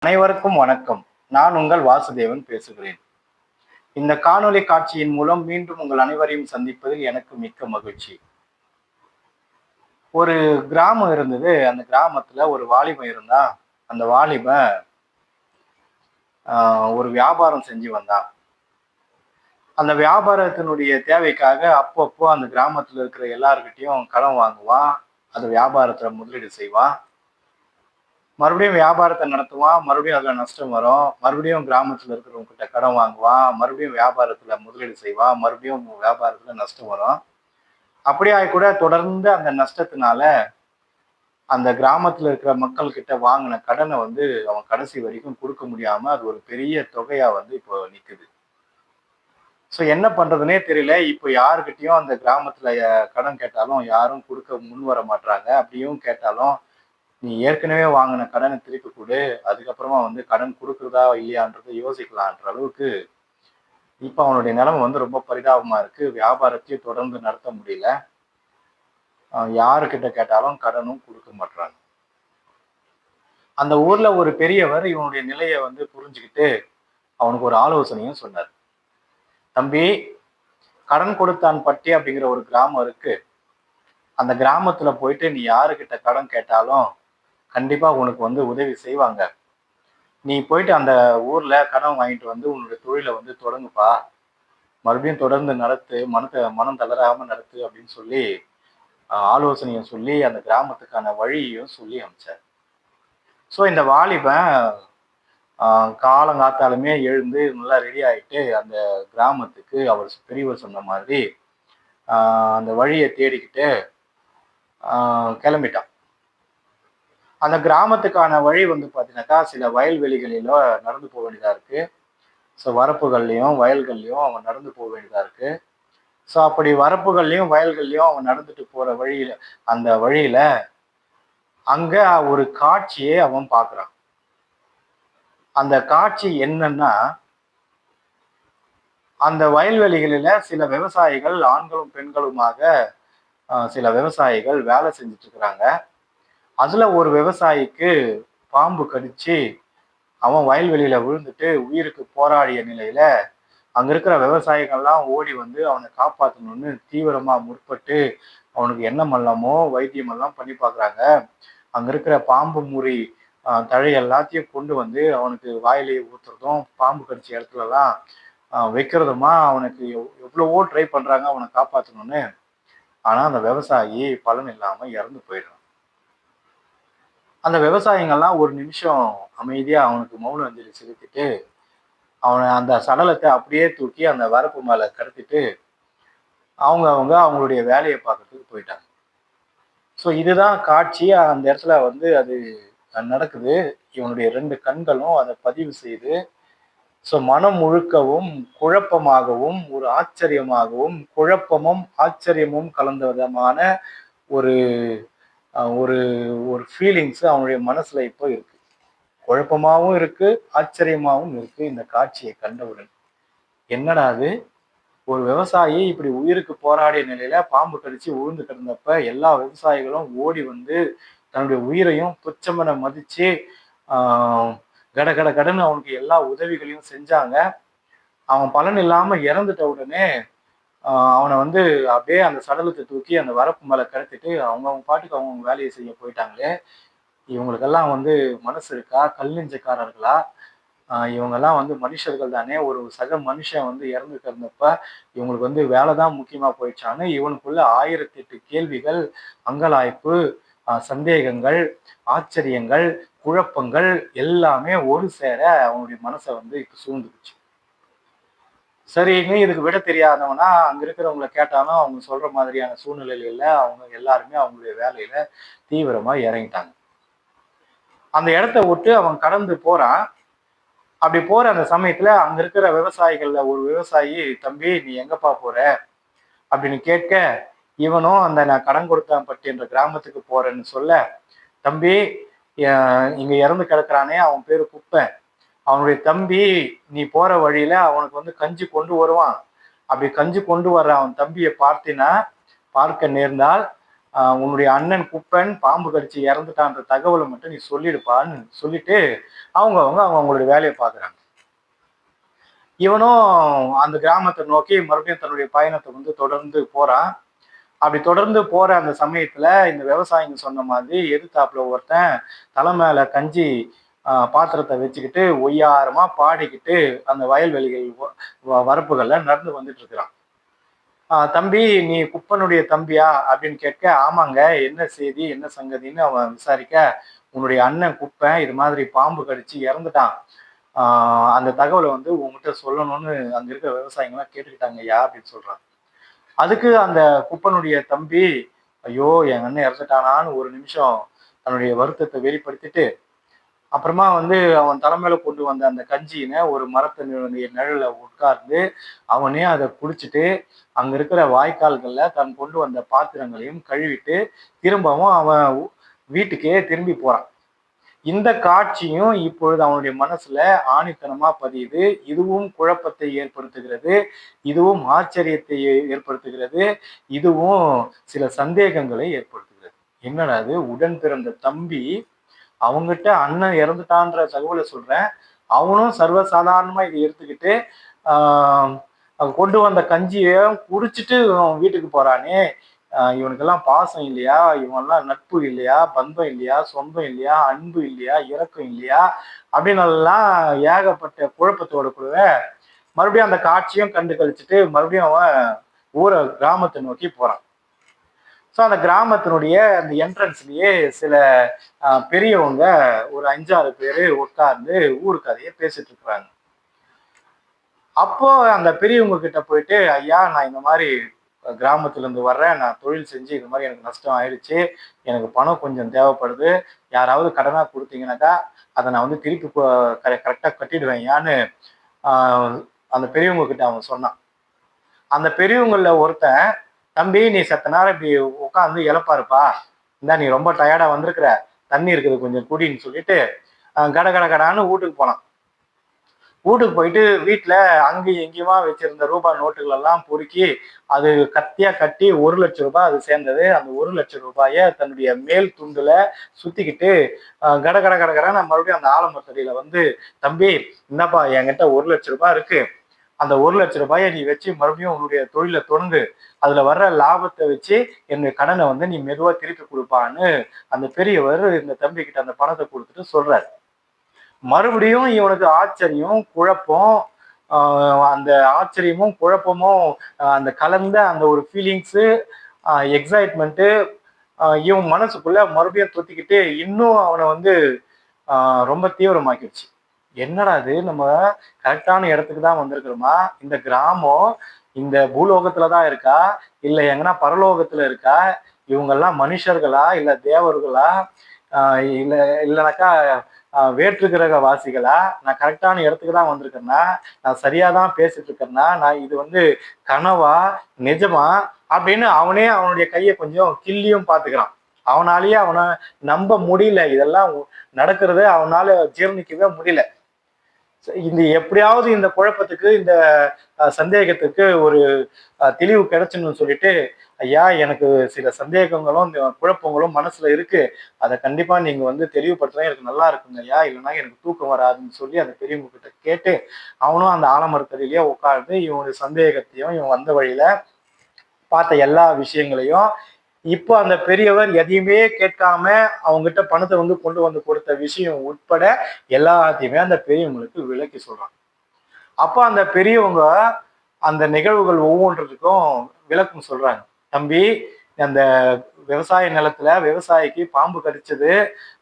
அனைவருக்கும் வணக்கம். நான் உங்கள் வாசுதேவன் பேசுகிறேன். இந்த காணொளி காட்சியின் மூலம் மீண்டும் உங்கள் அனைவரையும் சந்திப்பதில் எனக்கு மிக்க மகிழ்ச்சி. ஒரு கிராமம் இருந்தது. அந்த கிராமத்துல ஒரு வாலிபன் இருந்தான். அந்த வாலிபன் ஒரு வியாபாரம் செஞ்சு வந்தான். அந்த வியாபாரத்தினுடைய தேவைக்காக அப்பப்போ அந்த கிராமத்துல இருக்கிற எல்லார்கிட்டயும் கடன் வாங்குவான். அந்த வியாபாரத்துல முதலீடு செய்வான். மறுபடியும் வியாபாரத்தை நடத்துவான். மறுபடியும் அதுல நஷ்டம் வரும். மறுபடியும் கிராமத்துல இருக்கிறவங்க கிட்ட கடன் வாங்குவான். மறுபடியும் வியாபாரத்துல முதலீடு செய்வான். மறுபடியும் வியாபாரத்துல நஷ்டம் வரும். அப்படியே கூட தொடர்ந்து அந்த நஷ்டத்தினால அந்த கிராமத்துல இருக்கிற மக்கள் கிட்ட வாங்கின கடனை வந்து அவன் கடைசி வரைக்கும் கொடுக்க முடியாம அது ஒரு பெரிய தொகையா வந்து இப்போ நிக்குது. ஸோ என்ன பண்றதுனே தெரியல. இப்போ யாருக்கிட்டையும் அந்த கிராமத்துல கடன் கேட்டாலும் யாரும் கொடுக்க முன் வர மாட்டாங்க. அப்படியும் கேட்டாலும் நீ ஏற்கனவே வாங்கின கடனை திருப்பி கொடு, அதுக்கப்புறமா வந்து கடன் கொடுக்குறதா இல்லையான்றதை யோசிக்கலான்ற அளவுக்கு இப்ப அவனுடைய நிலைமை வந்து ரொம்ப பரிதாபமா இருக்கு. வியாபாரத்தையும் தொடர்ந்து நடத்த முடியல. யாருக்கிட்ட கேட்டாலும் கடனும் கொடுக்க மாட்டாங்க. அந்த ஊர்ல ஒரு பெரியவர் இவனுடைய நிலையை வந்து புரிஞ்சுக்கிட்டு அவனுக்கு ஒரு ஆலோசனையும் சொன்னார். தம்பி, கடன் கொடுத்தான் பட்டி அப்படிங்கிற ஒரு கிராமம் இருக்கு. அந்த கிராமத்துல போயிட்டு நீ யாருக்கிட்ட கடன் கேட்டாலும் கண்டிப்பா உனக்கு வந்து உதவி செய்வாங்க. நீ போயிட்டு அந்த ஊர்ல கடன் வாங்கிட்டு வந்து உன்னுடைய தொழிலை வந்து தொடங்குப்பா. மறுபடியும் தொடர்ந்து நடத்து, மனம் தளராம நடத்து அப்படின்னு சொல்லி ஆலோசனையும் சொல்லி அந்த கிராமத்துக்கான வழியையும் சொல்லி அனுப்பிச்சார். ஸோ இந்த வாலிபன் காலங்காத்தாலுமே எழுந்து நல்லா ரெடி ஆயிட்டு அந்த கிராமத்துக்கு அவர் பெரியவர் சொன்ன மாதிரி அந்த வழியை தேடிக்கிட்டு கிளம்பிட்டான். அந்த கிராமத்துக்கான வழி வந்து பார்த்தீங்கன்னாக்கா சில வயல்வெளிகளில நடந்து போக வேண்டியதா இருக்கு. ஸோ வரப்புகள்லையும் வயல்கள்லையும் அவன் நடந்து போக வேண்டியதா இருக்கு. ஸோ அப்படி வரப்புகள்லையும் வயல்கள்லையும் அவன் நடந்துட்டு போற வழியில அந்த வழியில அங்க ஒரு காட்சியை அவன் பார்க்குறான். அந்த காட்சி என்னன்னா, அந்த வயல்வெளிகளில சில விவசாயிகள் ஆண்களும் பெண்களுமாக சில விவசாயிகள் வேலை செஞ்சுட்டு இருக்கிறாங்க. அதுல ஒரு விவசாயிக்கு பாம்பு கடிச்சு அவன் வயல்வெளியில விழுந்துட்டு உயிருக்கு போராடிய நிலையில அங்க இருக்கிற விவசாயிகள்லாம் ஓடி வந்து அவனை காப்பாற்றணும்னு தீவிரமா முற்பட்டு அவனுக்கு என்ன பண்ணலாமோ வைத்தியம் எல்லாம் பண்ணி பார்க்குறாங்க. அங்க இருக்கிற பாம்பு முறி தழை எல்லாத்தையும் கொண்டு வந்து அவனுக்கு வாயிலேயே ஊத்துறதும் பாம்பு கடிச்ச இடத்துலலாம் வைக்கிறதுமா அவனுக்கு எவ்வளவோ ட்ரை பண்றாங்க அவனை காப்பாற்றணும்னு. ஆனா அந்த விவசாயி பலன் இல்லாம இறந்து போயிடுறான். அந்த விவசாயிகள்லாம் ஒரு நிமிஷம் அமைதியா அவனுக்கு மௌன அஞ்சலி செலுத்திட்டு அவனை அந்த சடலத்தை அப்படியே தூக்கி அந்த வரப்பு மேல கடத்திட்டு அவங்களுடைய வேலையை பார்க்கறதுக்கு போயிட்டாங்க. ஸோ இதுதான் காட்சி. அந்த இடத்துல வந்து அது நடக்குது. இவனுடைய 2 கண்களும் அதை பதிவு செய்து ஸோ மனம் முழுக்கவும் குழப்பமாகவும் ஒரு ஆச்சரியமாகவும் குழப்பமும் ஆச்சரியமும் கலந்த விதமான ஒரு ஒரு ஒரு ஃபீலிங்ஸ் அவனுடைய மனசுல இப்போ இருக்கு. குழப்பமாகவும் இருக்கு, ஆச்சரியமாகவும் இருக்கு. இந்த காட்சியை கண்டவுடன் என்னடா அது, ஒரு விவசாயி இப்படி உயிருக்கு போராடிய நிலையில பாம்பு கடிச்சு விழுந்து கிடந்தப்ப எல்லா விவசாயிகளும் ஓடி வந்து தன்னுடைய உயிரையும் துச்சமென மதிச்சு கட கட கடன்னு அவனுக்கு எல்லா உதவிகளையும் செஞ்சாங்க. அவன் பலன் இல்லாம இறந்துட்ட உடனே அவனை வந்து அப்படியே அந்த சடலத்தை தூக்கி அந்த வரப்பு மேல கடத்திட்டு அவங்க பாட்டுக்கு அவங்க வேலையை செய்ய போயிட்டாங்களே. இவங்களுக்கெல்லாம் வந்து மனசு இருக்கா? கல் நெஞ்சக்காரர்களா? இவங்கெல்லாம் வந்து மனுஷர்கள் தானே. ஒரு சக மனுஷன் வந்து இறந்து கிடந்தப்ப இவங்களுக்கு வந்து வேலை தான் முக்கியமா போயிடுச்சான்னு இவனுக்குள்ள 1008 கேள்விகள், அங்கலாய்ப்பு, சந்தேகங்கள், ஆச்சரியங்கள், குழப்பங்கள் எல்லாமே ஒரு சேர அவனுடைய மனசை வந்து இப்ப சூழ்ந்துக்குச்சு. சரின்னு இதுக்கு விட தெரியாதவனா அங்க இருக்கிறவங்களை கேட்டாலும் அவங்க சொல்ற மாதிரியான சூழ்நிலையில அவங்க எல்லாருமே அவங்களுடைய வேலையில தீவிரமா இறங்கிட்டாங்க. அந்த இடத்த விட்டு அவன் கடந்து போறான். அப்படி போற அந்த சமயத்துல அங்க இருக்கிற விவசாயிகள்ல ஒரு விவசாயி, தம்பி நீ எங்கப்பா போற அப்படின்னு கேட்க, இவனும் அந்த நான் கடன் கொடுத்தான்பட்டி என்ற கிராமத்துக்கு போறேன்னு சொல்ல, தம்பி இங்க இறந்து கிடக்குறானே அவன் பேரு குப்பன், அவனுடைய தம்பி நீ போற வழியில அவனுக்கு வந்து கஞ்சி கொண்டு வருவான். அப்படி கஞ்சி கொண்டு வர்ற அவன் தம்பியை பார்க்க நேர்ந்தால் உன்னுடைய அண்ணன் குப்பன் பாம்பு கடிச்சு இறந்துட்டான்ற தகவலை மட்டும் நீ சொல்லிடுப்பான்னு சொல்லிட்டு அவங்க அவங்களுடைய வேலையை பார்க்குறாங்க. இவனும் அந்த கிராமத்தை நோக்கி மறுபடியும் தன்னுடைய பயணத்தை வந்து தொடர்ந்து போறான். அப்படி தொடர்ந்து போற அந்த சமயத்துல இந்த விவசாயிங்க சொன்ன மாதிரி எதிர்த்தாப்புல ஒருத்தன் தலை மேல கஞ்சி பாத்திரத்தை வச்சுக்கிட்டு ஒய்யாரமா பாடிக்கிட்டு அந்த வயல்வெளிகள் வரப்புகள்ல நடந்து வந்துட்டு இருக்கிறான். தம்பி, நீ குப்பனுடைய தம்பியா அப்படின்னு கேட்க, ஆமாங்க, என்ன செய்தி, என்ன சங்கதின்னு அவன் விசாரிக்க, உன்னுடைய அண்ணன் குப்பன் இது மாதிரி பாம்பு கடிச்சு இறந்துட்டான், அந்த தகவலை வந்து உங்ககிட்ட சொல்லணும்னு அங்க இருக்கிற விவசாயிங்கெல்லாம் கேட்டுக்கிட்டாங்க ஐயா அப்படின்னு சொல்றான். அதுக்கு அந்த குப்பனுடைய தம்பி, ஐயோ என் அண்ணன் இறந்துட்டானான்னு ஒரு நிமிஷம் தன்னுடைய வருத்தத்தை வெளிப்படுத்திட்டு, அப்புறமா வந்து அவன் தலைமையில கொண்டு வந்த அந்த கஞ்சியினை ஒரு மரத்தினுடைய நிழல உட்கார்ந்து அவனே அதை குடிச்சிட்டு அங்க இருக்கிற வாய்க்கால்கள்ல தன் கொண்டு வந்த பாத்திரங்களையும் கழுவிட்டு திரும்பவும் அவன் வீட்டுக்கே திரும்பி போறான். இந்த காட்சியும் இப்பொழுது அவனுடைய மனசுல ஆணித்தனமா பதியுது. இதுவும் குழப்பத்தை ஏற்படுத்துகிறது, இதுவும் ஆச்சரியத்தை ஏற்படுத்துகிறது, இதுவும் சில சந்தேகங்களை ஏற்படுத்துகிறது. என்னடா அது, உடன் பிறந்த தம்பி அவங்ககிட்ட அண்ணன் இறந்துட்டான்ற தகவலை சொல்றேன், அவனும் சர்வசாதாரணமா இதை எடுத்துக்கிட்டு கொண்டு வந்த கஞ்சியை குடிச்சிட்டு வீட்டுக்கு போறானே, இவனுக்கெல்லாம் பாசம் இல்லையா, இவனெல்லாம் நட்பு இல்லையா, பந்தம் இல்லையா, சொந்தம் இல்லையா, அன்பு இல்லையா, இரக்கம் இல்லையா அப்படின்னு எல்லாம் ஏகப்பட்ட குழப்பத்தோட கூடவே மறுபடியும் அந்த காட்சியும் கண்டு கழிச்சுட்டு மறுபடியும் அவன் கிராமத்தை நோக்கி போறான். ஸோ அந்த கிராமத்தினுடைய அந்த என்ட்ரன்ஸ்லயே சில பெரியவங்க ஒரு 5-6 பேர் உட்கார்ந்து ஊர் கதையை பேசிட்டு இருக்கிறாங்க. அப்போ அந்த பெரியவங்க கிட்ட போயிட்டு, ஐயா நான் இந்த மாதிரி கிராமத்துல இருந்து வர்றேன், நான் தொழில் செஞ்சு இது மாதிரி எனக்கு நஷ்டம் ஆயிடுச்சு, எனக்கு பணம் கொஞ்சம் தேவைப்படுது, யாராவது கடனா கொடுத்தீங்கன்னாக்கா அதை நான் வந்து திருப்பி கரெக்டாக கட்டிடுவேன் யான்னு அந்த பெரியவங்க கிட்ட அவன் சொன்னான். அந்த பெரியவங்கள ஒருத்தன், தம்பி நீ சத்த நேரம் இப்படி உட்காந்து இழப்பாருப்பா, இந்தா நீ ரொம்ப டயர்டா வந்திருக்கிற, தண்ணி இருக்குது கொஞ்சம் குடின்னு சொல்லிட்டு கடான்னு வீட்டுக்கு போனான். வீட்டுக்கு போயிட்டு வீட்டுல அங்கேயும் எங்கேயுமா வச்சிருந்த ரூபாய் நோட்டுகள் எல்லாம் பொறுக்கி அது கத்தியா கட்டி 1,00,000 ரூபாய் அது சேர்ந்தது. அந்த 1,00,000 ரூபாயை தன்னுடைய மேல் துண்டுல சுத்திக்கிட்டு கடன்னு மறுபடியும் அந்த ஆலமரத்தடியில வந்து, தம்பி என்னப்பா என்கிட்ட 1,00,000 ரூபாய் இருக்கு, அந்த 1,00,000 ரூபாயை நீ வச்சு மறுபடியும் உன்னுடைய தொழிலை தொடங்கு, அதுல வர்ற லாபத்தை வச்சு என்னுடைய கடனை வந்து நீ மெதுவா திருப்பி கொடுப்பான்னு அந்த பெரியவர் இந்த தம்பி கிட்ட அந்த பணத்தை கொடுத்துட்டு சொல்றாரு. மறுபடியும் இவனுக்கு ஆச்சரியம் குழப்பம், அந்த ஆச்சரியமும் குழப்பமும் அந்த கலந்த அந்த ஒரு ஃபீலிங்ஸு, எக்ஸைட்மெண்ட்டு இவன் மனசுக்குள்ள மறுபடியும் தொத்திக்கிட்டு இன்னும் அவனை வந்து ரொம்ப தீவிரமாக்கிடுச்சு. என்னடா இது, நம்ம கரெக்டான இடத்துக்கு தான் வந்திருக்கிறோமா, இந்த கிராமம் இந்த பூலோகத்துல தான் இருக்கா இல்லை எங்கன்னா பரலோகத்துல இருக்கா, இவங்கெல்லாம் மனுஷர்களா இல்லை தேவர்களா, இல்லைனாக்கா வேற்று கிரக வாசிகளா, நான் கரெக்டான இடத்துக்கு தான் வந்திருக்கேன்னா, நான் சரியா தான் பேசிட்டு இருக்கேன்னா, நான் இது வந்து கனவா நிஜமா அப்படின்னு அவனே அவனுடைய கையை கொஞ்சம் கிள்ளியும் பார்த்துக்கிறான். அவனாலேயே அவனை நம்ப முடியல, இதெல்லாம் நடக்கிறது அவனால ஜீர்ணிக்கவே முடியல. இந்த எப்படியாவது இந்த குழப்பத்துக்கு இந்த சந்தேகத்துக்கு ஒரு தெளிவு கிடைச்சுன்னு சொல்லிட்டு, ஐயா எனக்கு சில சந்தேகங்களும் குழப்பங்களும் மனசுல இருக்கு, அதை கண்டிப்பா நீங்க வந்து தெளிவுபடுத்தினா எனக்கு நல்லா இருக்குங்க ஐயா, இல்லைன்னா எனக்கு தூக்கம் வராதுன்னு சொல்லி அந்த பெரியவங்க கிட்ட கேட்டு அவனும் அந்த ஆலமரத்தடியிலேயே உட்கார்ந்து இவனுடைய சந்தேகத்தையும் இவன் வந்த வழியில பார்த்த எல்லா விஷயங்களையும், இப்போ அந்த பெரியவர் எதையுமே கேட்காம அவங்ககிட்ட பணத்தை வந்து கொண்டு வந்து கொடுத்த விஷயம் உட்பட எல்லாத்தையுமே அந்த பெரியவங்களுக்கு விளக்கி சொல்றான். அப்போ அந்த பெரியவங்க அந்த நிகழ்வுகள் ஒவ்வொன்றதுக்கும் விளக்கம் சொல்றாங்க. தம்பி, அந்த விவசாய நிலத்துல விவசாயிக்கு பாம்பு கடிச்சது,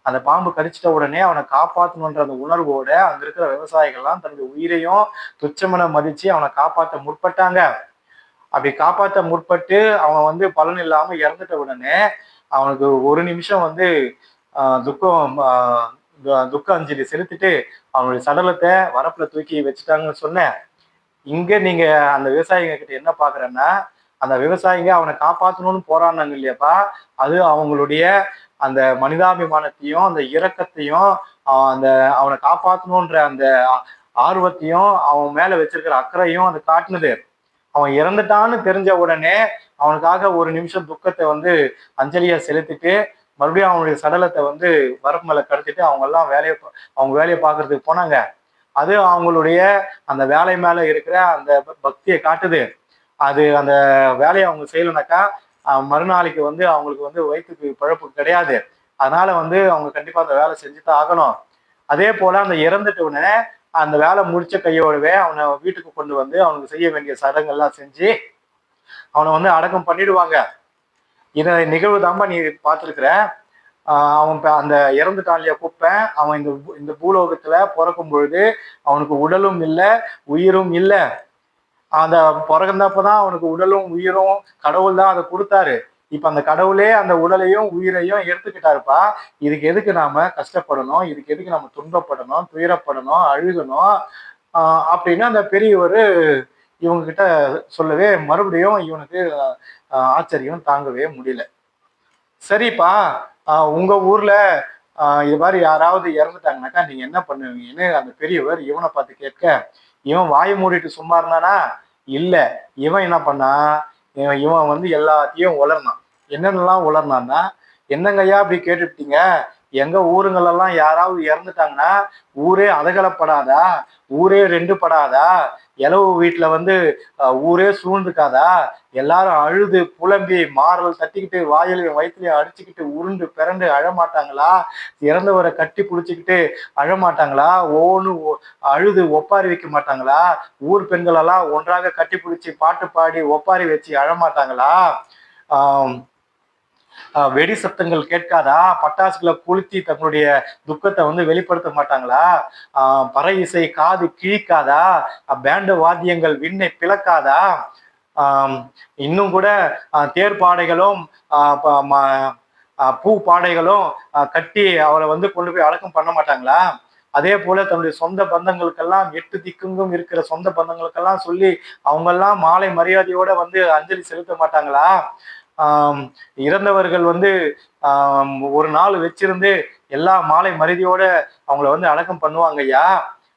அந்த பாம்பு கடிச்சிட்ட உடனே அவனை காப்பாற்றணுன்ற அந்த உணர்வோட அங்க இருக்கிற விவசாயிகள்லாம் தன்னுடைய உயிரையும் துச்சமென மதிச்சு அவனை காப்பாற்ற முற்பட்டாங்க. அப்படி காப்பாற்ற முற்பட்டு அவன் வந்து பலன் இல்லாம இறந்துட்ட உடனே அவனுக்கு ஒரு நிமிஷம் வந்து துக்க அஞ்சலி செலுத்திட்டு அவனுடைய சடலத்தை வரப்புல தூக்கி வச்சுட்டாங்கன்னு சொன்னேன். இங்க நீங்க அந்த விவசாயிங்க கிட்ட என்ன பாக்குறேன்னா, அந்த விவசாயிங்க அவனை காப்பாற்றணும்னு போராடினாங்க இல்லையாப்பா, அது அவங்களுடைய அந்த மனிதாபிமானத்தையும் அந்த இரக்கத்தையும் அந்த அவனை காப்பாற்றணுன்ற அந்த ஆர்வத்தையும் அவன் மேல வச்சிருக்கிற அக்கறையும் அது காட்டுனது. அவன் இறந்துட்டான்னு தெரிஞ்ச உடனே அவனுக்காக ஒரு நிமிஷம் துக்கத்தை வந்து அஞ்சலியை செலுத்திட்டு மறுபடியும் அவனுடைய சடலத்தை வந்து வரப்பு மேல கடத்திட்டு அவங்க வேலையை பார்க்கறதுக்கு போனாங்க. அது அவங்களுடைய அந்த வேலை மேல இருக்கிற அந்த பக்தியை காட்டுது. அது அந்த வேலையை அவங்க செய்யலைனாக்கா மறுநாளைக்கு வந்து அவங்களுக்கு வந்து வயிற்றுக்கு பழப்பு கிடையாது. அதனால வந்து அவங்க கண்டிப்பா அந்த வேலை செஞ்சுதான் ஆகணும். அதே போல அந்த இறந்துட்ட உடனே அந்த வேலை முடிச்ச கையோடவே அவனை வீட்டுக்கு கொண்டு வந்து அவனுக்கு செய்ய வேண்டிய சடங்கெல்லாம் செஞ்சு அவனை வந்து அடக்கம் பண்ணிடுவாங்க. இதை நிகழ்வு தான்பா நீ பார்த்துருக்குற. அவன் அந்த இறந்துட்டான் இல்லையா குப்பன், அவன் இந்த இந்த பூலோகத்துல பிறக்கும் பொழுது அவனுக்கு உடலும் இல்லை உயிரும் இல்லை. அந்த பிறந்தப்பதான் அவனுக்கு உடலும் உயிரும் கடவுள் தான் அதை கொடுத்தாரு. இப்ப அந்த கடவுளே அந்த உடலையும் உயிரையும் எடுத்துக்கிட்டாருப்பா. இதுக்கு எதுக்கு நாம கஷ்டப்படணும், இதுக்கு எதுக்கு நம்ம துன்பப்படணும், துயரப்படணும், அழுகணும் அப்படின்னு அந்த பெரியவர் இவங்க கிட்ட சொல்லவே மறுபடியும் இவனுக்கு ஆச்சரியம் தாங்கவே முடியல. சரிப்பா, உங்க ஊர்ல இது மாதிரி யாராவது இறந்துட்டாங்கனாக்கா நீங்க என்ன பண்ணுவீங்கன்னு அந்த பெரியவர் இவனை பார்த்து கேட்க, இவன் வாயை மூடிட்டு சும்மா இருந்தானா? இல்ல, இவன் என்ன பண்ணா, இவன் வந்து எல்லாத்தையும் உளர்னான். என்னென்னலாம் உளர்னான்னா, என்னங்கய்யா அப்படி கேட்டுட்டீங்க, எங்க ஊருங்களெல்லாம் யாராவது இறந்துட்டாங்கன்னா ஊரே அதகலப்படாதா, ஊரே ரெண்டு படாதா, இலவு வீட்டுல வந்து ஊரே சூழ்ந்துக்காதா, எல்லாரும் அழுது புலம்பி மாரல் தட்டிக்கிட்டு வாயிலையும் வயிற்றுலையும் அடிச்சுக்கிட்டு உருண்டு பிறண்டு அழமாட்டாங்களா, இறந்தவரை கட்டி பிடிச்சிக்கிட்டு அழமாட்டாங்களா, ஓன்னு அழுது ஒப்பாரி வைக்க மாட்டாங்களா, ஊர் பெண்கள் எல்லாம் ஒன்றாக கட்டி பிடிச்சி பாட்டு பாடி ஒப்பாரி வச்சு அழமாட்டாங்களா, வெடி சத்தங்கள் கேட்காதா, பட்டாசுகளை கொளுத்தி தங்களுடைய துக்கத்தை வந்து வெளிப்படுத்த மாட்டாங்களா, பறை இசை காது கிழிக்காதா, பேண்டு வாத்தியங்கள் விண்ணை பிளக்காதா, இன்னும் கூட தேர்ப்பாடைகளும் பூ பாடைகளும் கட்டி அவரை வந்து கொண்டு போய் அடக்கம் பண்ண மாட்டாங்களா, அதே போல தன்னுடைய சொந்த பந்தங்களுக்கெல்லாம் 8 திக்குங்கும் இருக்கிற சொந்த பந்தங்களுக்கெல்லாம் சொல்லி அவங்கெல்லாம் மாலை மரியாதையோட வந்து அஞ்சலி செலுத்த மாட்டாங்களா, இறந்தவர்கள் வந்து ஒரு நாள் வச்சிருந்து எல்லா மாலை மரியாதையோட அவங்கள வந்து அடக்கம் பண்ணுவாங்க ஐயா.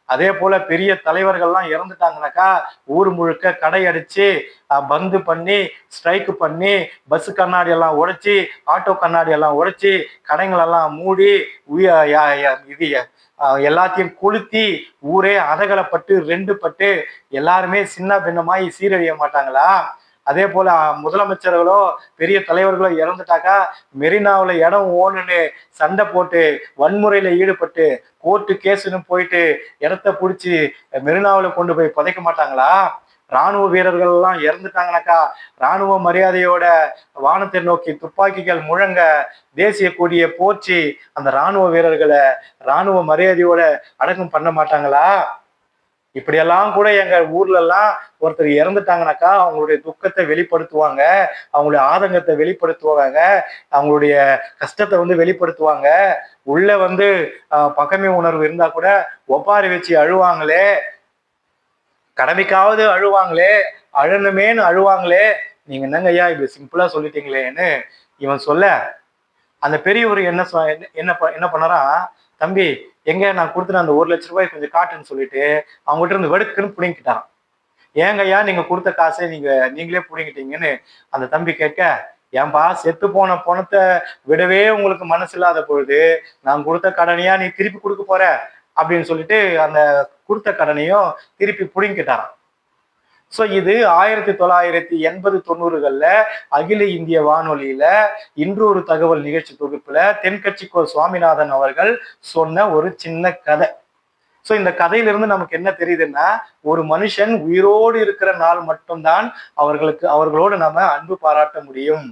அதே போல பெரிய தலைவர்கள்லாம் இறந்துட்டாங்கனாக்கா ஊர் முழுக்க கடை அடிச்சு பந்து பண்ணி ஸ்ட்ரைக்கு பண்ணி பஸ் கண்ணாடி எல்லாம் உடைச்சி ஆட்டோ கண்ணாடி எல்லாம் உடைச்சி கடைங்களெல்லாம் மூடி இது எல்லாத்தையும் கொளுத்தி ஊரே அதகலப்பட்டு ரெண்டு பட்டு எல்லாருமே சின்ன பின்னமாய் சீரழிய மாட்டாங்களா. அதே போல முதலமைச்சர்களோ பெரிய தலைவர்களோ இறந்துட்டாக்கா மெரினாவில் இடம் ஓணுன்னு சண்டை போட்டு வன்முறையில ஈடுபட்டு கோர்ட்டு கேஸுன்னு போயிட்டு இடத்த பிடிச்சி மெரினாவில் கொண்டு போய் புதைக்க மாட்டாங்களா. இராணுவ வீரர்கள் எல்லாம் இறந்துட்டாங்கனாக்கா இராணுவ மரியாதையோட வானத்தை நோக்கி துப்பாக்கிகள் முழங்க தேசிய கொடியை போற்றி அந்த இராணுவ வீரர்களை இராணுவ மரியாதையோட அடக்கம் பண்ண மாட்டாங்களா. இப்படியெல்லாம் கூட எங்க ஊர்ல எல்லாம் ஒருத்தர் இறந்துட்டாங்கனாக்கா அவங்களுடைய துக்கத்தை வெளிப்படுத்துவாங்க, அவங்களுடைய ஆதங்கத்தை வெளிப்படுத்துவாங்க, அவங்களுடைய கஷ்டத்தை வந்து வெளிப்படுத்துவாங்க. உள்ள வந்து பகைமை உணர்வு இருந்தா கூட ஒப்பாரி வச்சு அழுவாங்களே, கடமைக்காவது அழுவாங்களே, அழணுமேன்னு அழுவாங்களே, நீங்க என்னங்க ஐயா இப்படி சிம்பிளா சொல்லிட்டீங்களேன்னு இவன் சொல்ல, அந்த பெரியவர் என்ன என்ன பண்ணாரா, தம்பி எங்க நான் கொடுத்துட்டு அந்த 1 லட்ச ரூபாய் கொஞ்சம் காட்டுன்னு சொல்லிட்டு அவங்ககிட்ட இருந்து வெடுக்குன்னு பிடிங்கிட்டாரான். ஏங்க ஐயா நீங்க கொடுத்த காசை நீங்களே பிடிங்கிட்டீங்கன்னு அந்த தம்பி கேட்க, ஏன்பா செத்து போன பணத்தை விடவே உங்களுக்கு மனசு இல்லாத பொழுது நான் கொடுத்த கடனையா நீ திருப்பி கொடுக்க போற அப்படின்னு சொல்லிட்டு அந்த கொடுத்த கடனையும் திருப்பி பிடிங்கிட்டாரான். ஸோ இது 1980, 90களில் அகில இந்திய வானொலியில இன்று ஒரு தகவல் நிகழ்ச்சி தொகுப்புல தென்கட்சிக்கோ சுவாமிநாதன் அவர்கள் சொன்ன ஒரு சின்ன கதை. ஸோ இந்த கதையிலிருந்து நமக்கு என்ன தெரியுதுன்னா, ஒரு மனுஷன் உயிரோடு இருக்கிற நாள் மட்டும்தான் அவர்களோடு நம்ம அன்பு பாராட்ட முடியும்,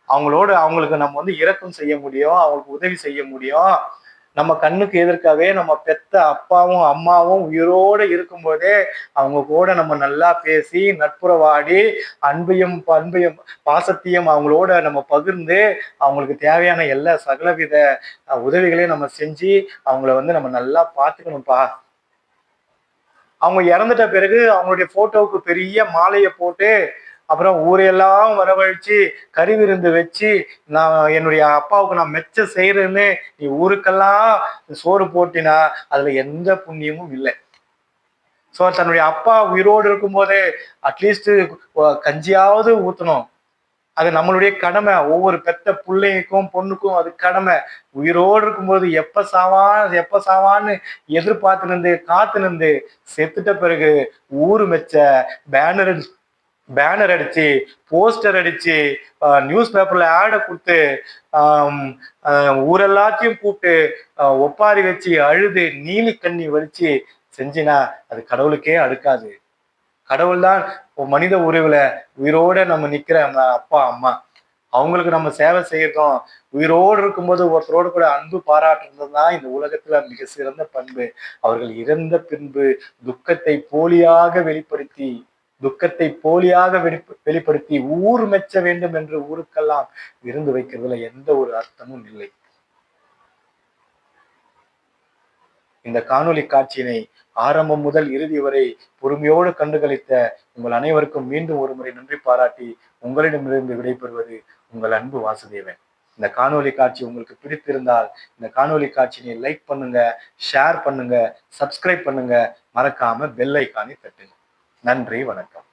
அவங்களுக்கு நம்ம வந்து இரக்கம் செய்ய முடியும், அவங்களுக்கு உதவி செய்ய முடியும். நம்ம கண்ணுக்கு எதிர்க்கவே நம்ம பெத்த அப்பாவும் அம்மாவும் உயிரோடு இருக்கும்போதே அவங்க கூட நம்ம நல்லா பேசி நட்புறவாடி அன்பையும் பாசத்தையும் அவங்களோட நம்ம பகிர்ந்து அவங்களுக்கு தேவையான எல்லா சகலவித உதவிகளையும் நம்ம செஞ்சு அவங்கள வந்து நம்ம நல்லா பார்த்துக்கணும்ப்பா. அவங்க இறந்துட்ட பிறகு அவங்களுடைய போட்டோவுக்கு பெரிய மாலையை போட்டு அப்புறம் ஊரையெல்லாம் வரவழைச்சு கறி விருந்து வச்சு நான் என்னுடைய அப்பாவுக்கு நான் மெச்ச செய்யறேன்னு நீ ஊருக்கெல்லாம் சோறு போட்டினா அதுல எந்த புண்ணியமும் இல்லை. ஸோ ஸோ தன்னுடைய அப்பா உயிரோடு இருக்கும்போதே அட்லீஸ்ட் கஞ்சியாவது ஊற்றணும். அது நம்மளுடைய கடமை. ஒவ்வொரு பெத்த பிள்ளைக்கும் பொண்ணுக்கும் அது கடமை. உயிரோடு இருக்கும்போது எப்ப சாவான்னு எதிர்பார்த்து நின்று காத்து நின்று செத்துட்ட பிறகு ஊரு மெச்ச பேனர் பேனர் அடிச்சு, போஸ்டர் அடிச்சு, நியூஸ் பேப்பர்ல ஆட கொடுத்து, ஊரெல்லாத்தையும் கூப்பிட்டு ஒப்பாரி வச்சு அழுது நீலி கண்ணி வலிச்சு செஞ்சினா அது கடவுளுக்கே அடுக்காது. கடவுள் தான் மனித உருவுல உயிரோட நம்ம நிக்கிற அப்பா அம்மா, அவங்களுக்கு நம்ம சேவை செய்யறோம். உயிரோடு இருக்கும்போது ஒருத்தரோடு கூட அன்பு பாராட்டுறது தான் இந்த உலகத்துல மிக சிறந்த பண்பு. அவர்கள் இறந்த பின்பு துக்கத்தை போலியாக வெளிப்படுத்தி வெளிப்படுத்தி ஊர் மெச்ச வேண்டும் என்று ஊருக்கெல்லாம் விருந்து வைக்கிறதுல எந்த ஒரு அர்த்தமும் இல்லை. இந்த காணொளி காட்சியினை ஆரம்பம் முதல் இறுதி வரை பொறுமையோடு கண்டுகளித்த உங்கள் அனைவருக்கும் மீண்டும் ஒரு முறை நன்றி பாராட்டி உங்களிடமிருந்து விடைபெறுவது உங்கள் அன்பு வாசுதேவன். இந்த காணொளி காட்சி உங்களுக்கு பிடித்திருந்தால் இந்த காணொளி காட்சியை லைக் பண்ணுங்க, ஷேர் பண்ணுங்க, சப்ஸ்கிரைப் பண்ணுங்க, மறக்காம பெல் ஐக்கானை தட்டுங்க. நன்றி, வணக்கம்.